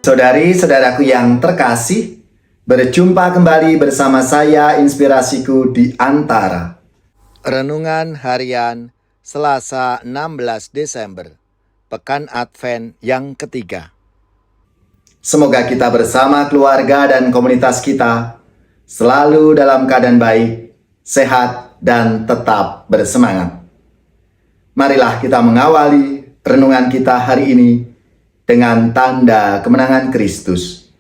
Saudari-saudaraku yang terkasih, berjumpa kembali bersama saya Inspirasiku di Antara. Renungan Harian Selasa 16 Desember, Pekan Advent yang ketiga. Semoga kita bersama keluarga dan komunitas kita selalu dalam keadaan baik, sehat, dan tetap bersemangat. Marilah kita mengawali renungan kita hari ini dengan tanda kemenangan Kristus.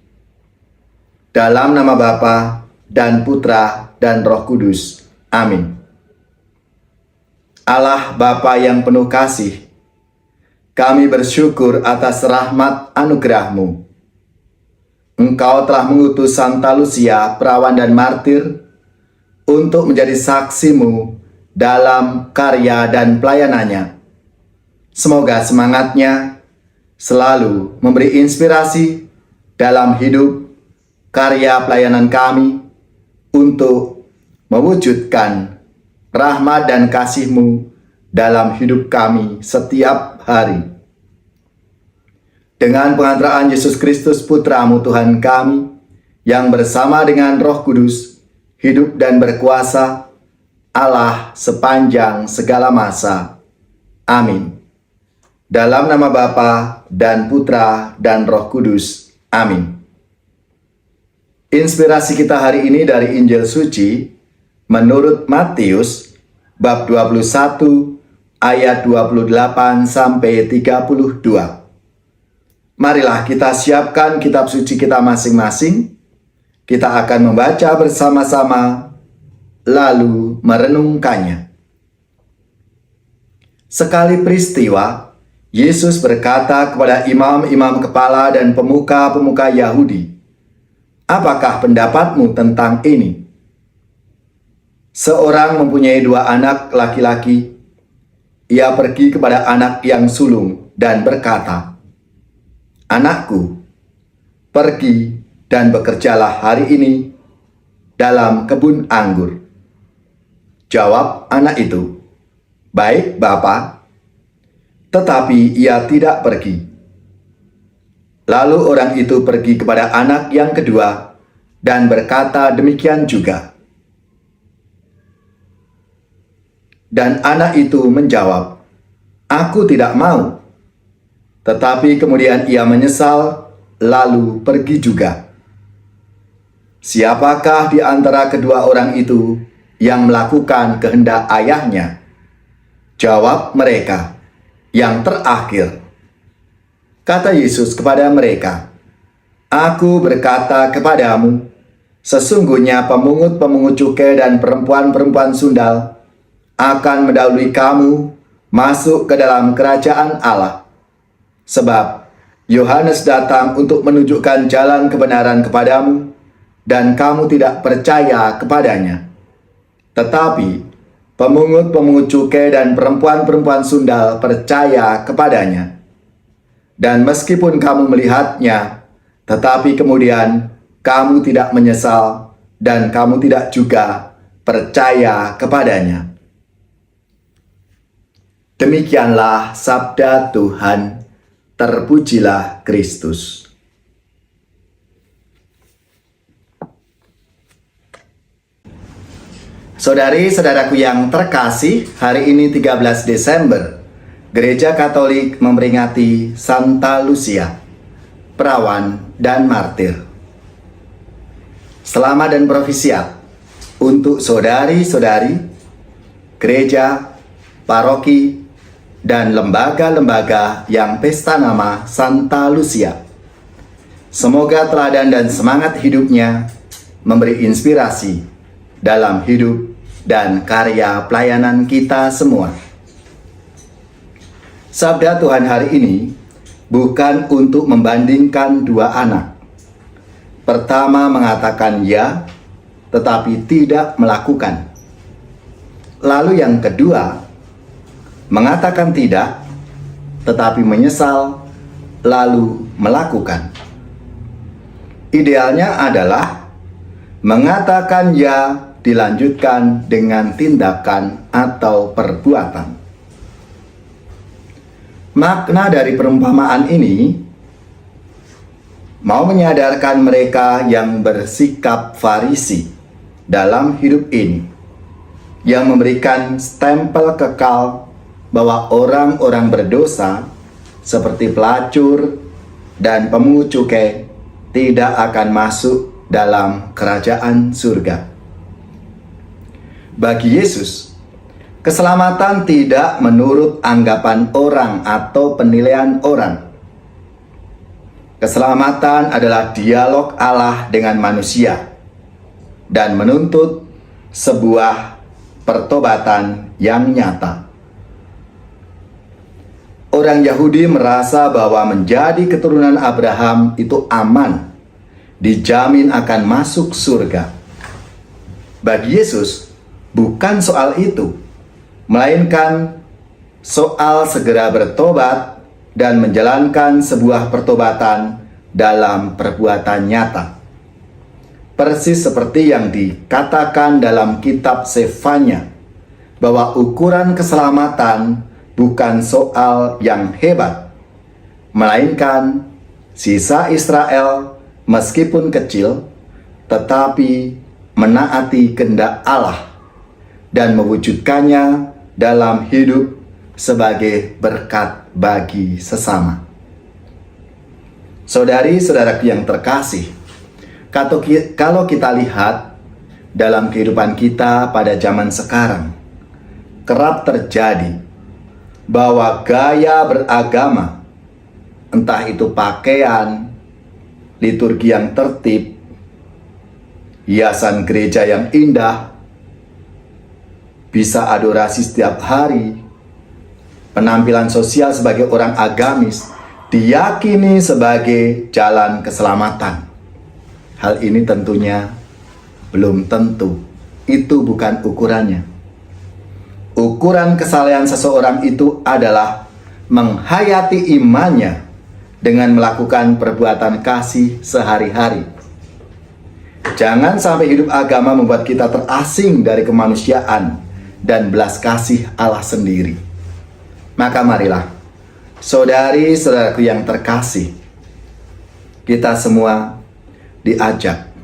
Dalam nama Bapa dan Putra dan Roh Kudus. Amin. Allah Bapa yang penuh kasih, kami bersyukur atas rahmat anugerah-Mu. Engkau telah mengutus Santa Lucia, perawan dan martir, untuk menjadi saksi-Mu dalam karya dan pelayanannya. Semoga semangatnya selalu memberi inspirasi dalam hidup karya pelayanan kami untuk mewujudkan rahmat dan kasih-Mu dalam hidup kami setiap hari. Dengan pengantaraan Yesus Kristus Putra-Mu Tuhan kami, yang bersama dengan Roh Kudus, hidup dan berkuasa, Allah sepanjang segala masa. Amin. Dalam nama Bapa dan Putra dan Roh Kudus. Amin. Inspirasi kita hari ini dari Injil Suci menurut Matius bab 21 ayat 28 sampai 32. Marilah kita siapkan kitab suci kita masing-masing. Kita akan membaca bersama-sama lalu merenungkannya. Sekali peristiwa, Yesus berkata kepada imam-imam kepala dan pemuka-pemuka Yahudi, "Apakah pendapatmu tentang ini? Seorang mempunyai 2 anak laki-laki. Ia pergi kepada anak yang sulung dan berkata, 'Anakku, pergi dan bekerjalah hari ini dalam kebun anggur.' Jawab anak itu, 'Baik, Bapa.' Tetapi ia tidak pergi. Lalu orang itu pergi kepada anak yang kedua dan berkata demikian juga. Dan anak itu menjawab, 'Aku tidak mau.' Tetapi kemudian ia menyesal, lalu pergi juga. Siapakah di antara kedua orang itu yang melakukan kehendak ayahnya? Jawab mereka, 'Yang terakhir.' Kata Yesus kepada mereka, 'Aku berkata kepadamu, sesungguhnya pemungut-pemungut cukai dan perempuan-perempuan sundal akan mendahului kamu masuk ke dalam kerajaan Allah. Sebab Yohanes datang untuk menunjukkan jalan kebenaran kepadamu, dan kamu tidak percaya kepadanya. Tetapi pemungut-pemungut cukai dan perempuan-perempuan sundal percaya kepadanya. Dan meskipun kamu melihatnya, tetapi kemudian kamu tidak menyesal dan kamu tidak juga percaya kepadanya." Demikianlah sabda Tuhan. Terpujilah Kristus. Saudari-saudaraku yang terkasih, hari ini 13 Desember, Gereja Katolik memperingati Santa Lucia, perawan dan martir. Selamat dan profisiat untuk saudari-saudari, gereja, paroki, dan lembaga-lembaga yang pesta nama Santa Lucia. Semoga teladan dan semangat hidupnya memberi inspirasi dalam hidup dan karya pelayanan kita semua. Sabda Tuhan hari ini bukan untuk membandingkan 2 anak. Pertama mengatakan ya, tetapi tidak melakukan. Lalu yang kedua mengatakan tidak, tetapi menyesal, lalu melakukan. Idealnya adalah mengatakan ya dilanjutkan dengan tindakan atau perbuatan. Makna dari perumpamaan ini mau menyadarkan mereka yang bersikap Farisi dalam hidup ini, yang memberikan stempel kekal bahwa orang-orang berdosa seperti pelacur dan pemungut cukai tidak akan masuk dalam kerajaan surga. Bagi Yesus, keselamatan tidak menurut anggapan orang atau penilaian orang. Keselamatan adalah dialog Allah dengan manusia dan menuntut sebuah pertobatan yang nyata. Orang Yahudi merasa bahwa menjadi keturunan Abraham itu aman, dijamin akan masuk surga. Bagi Yesus, bukan soal itu, melainkan soal segera bertobat dan menjalankan sebuah pertobatan dalam perbuatan nyata. Persis seperti yang dikatakan dalam kitab Sefanya, bahwa ukuran keselamatan bukan soal yang hebat, melainkan sisa Israel meskipun kecil, tetapi menaati kehendak Allah dan mewujudkannya dalam hidup sebagai berkat bagi sesama. Saudari-saudaraku yang terkasih, kalau kita lihat dalam kehidupan kita pada zaman sekarang, kerap terjadi bahwa gaya beragama, entah itu pakaian, liturgi yang tertib, hiasan gereja yang indah, bisa adorasi setiap hari, penampilan sosial sebagai orang agamis, diyakini sebagai jalan keselamatan. Hal ini tentunya belum tentu. Itu bukan ukurannya. Ukuran kesalehan seseorang itu adalah menghayati imannya dengan melakukan perbuatan kasih sehari-hari. Jangan sampai hidup agama membuat kita terasing dari kemanusiaan dan belas kasih Allah sendiri. Maka marilah, saudari-saudaraku yang terkasih, kita semua diajak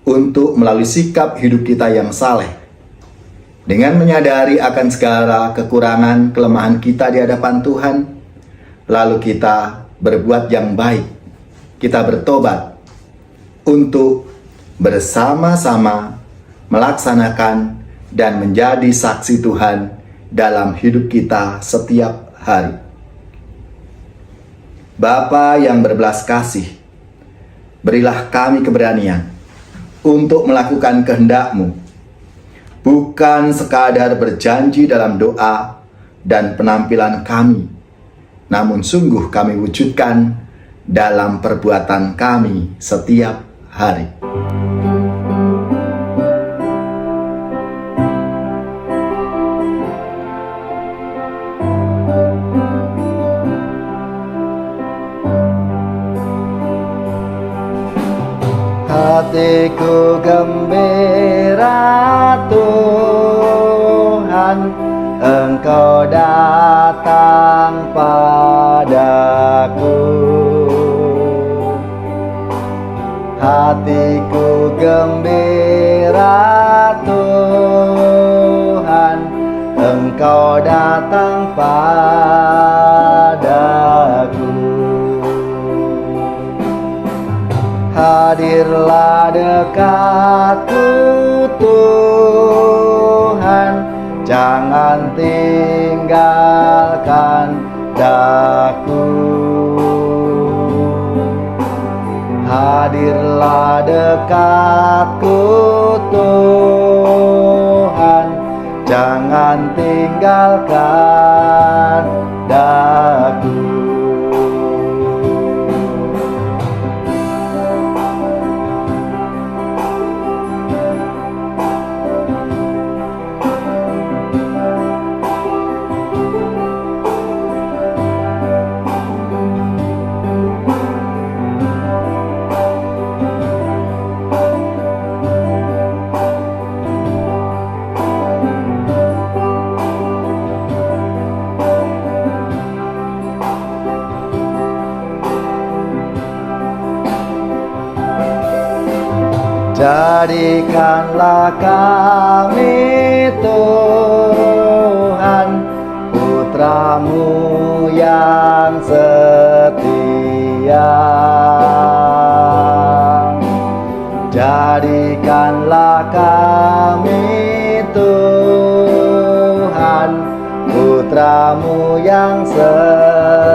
untuk melalui sikap hidup kita yang saleh, dengan menyadari akan segala kekurangan, kelemahan kita di hadapan Tuhan, lalu kita berbuat yang baik, kita bertobat untuk bersama-sama melaksanakan dan menjadi saksi Tuhan dalam hidup kita setiap hari. Bapa yang berbelas kasih, berilah kami keberanian untuk melakukan kehendak-Mu, bukan sekadar berjanji dalam doa dan penampilan kami, namun sungguh kami wujudkan dalam perbuatan kami setiap hari. Hatiku gembira Tuhan, Engkau datang padaku. Hatiku gembira Tuhan, Engkau datang padaku. Hadirlah dekatku Tuhan, jangan tinggalkan daku. Hadirlah dekatku Tuhan, jangan tinggalkan daku. Jadikanlah kami Tuhan, putra-Mu yang setia. Jadikanlah kami Tuhan, putra-Mu yang setia.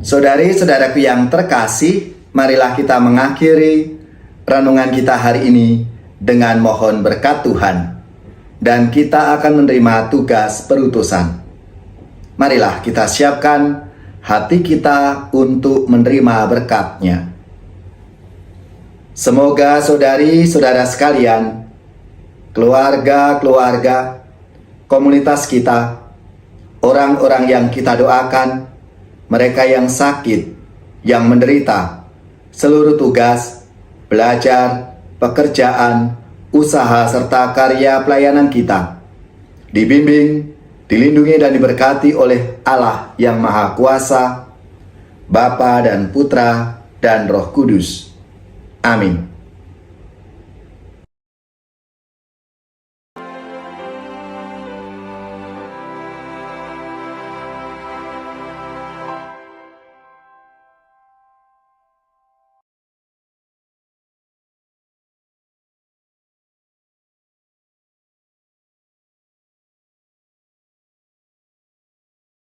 Saudari-saudaraku yang terkasih, marilah kita mengakhiri renungan kita hari ini dengan mohon berkat Tuhan, dan kita akan menerima tugas perutusan. Marilah kita siapkan hati kita untuk menerima berkat-Nya. Semoga saudari-saudara sekalian, keluarga-keluarga, komunitas kita, orang-orang yang kita doakan, mereka yang sakit, yang menderita, seluruh tugas, belajar, pekerjaan, usaha, serta karya pelayanan kita dibimbing, dilindungi, dan diberkati oleh Allah yang Maha Kuasa, Bapa dan Putra dan Roh Kudus. Amin.